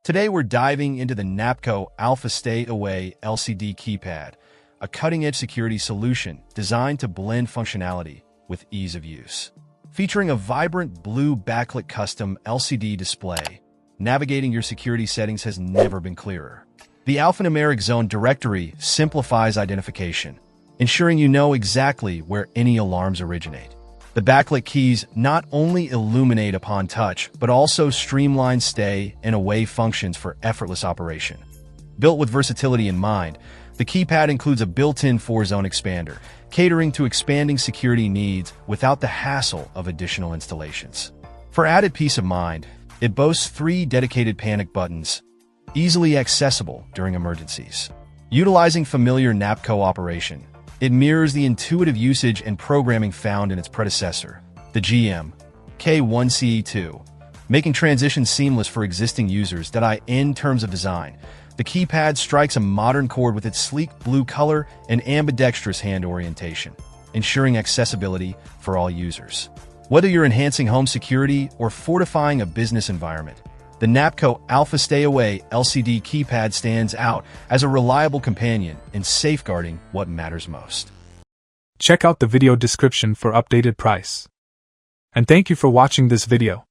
Today we're diving into the NAPCO Alpha Stay Away LCD Keypad, a cutting-edge security solution designed to blend functionality with ease of use. Featuring a vibrant blue backlit custom LCD display, navigating your security settings has never been clearer. The alphanumeric zone directory simplifies identification, ensuring you know exactly where any alarms originate. The backlit keys not only illuminate upon touch, but also streamline stay and away functions for effortless operation. Built with versatility in mind, the keypad includes a built-in 4-zone expander, catering to expanding security needs without the hassle of additional installations. For added peace of mind, it boasts 3 dedicated panic buttons, easily accessible during emergencies. Utilizing familiar NAPCO operation, it mirrors the intuitive usage and programming found in its predecessor, the GM K1CE2, making transition seamless for existing users. In terms of design, the keypad strikes a modern chord with its sleek blue color and ambidextrous hand orientation, ensuring accessibility for all users. Whether you're enhancing home security or fortifying a business environment, the NAPCO Alpha Stay Away LCD keypad stands out as a reliable companion in safeguarding what matters most. Check out the video description for updated price. And thank you for watching this video.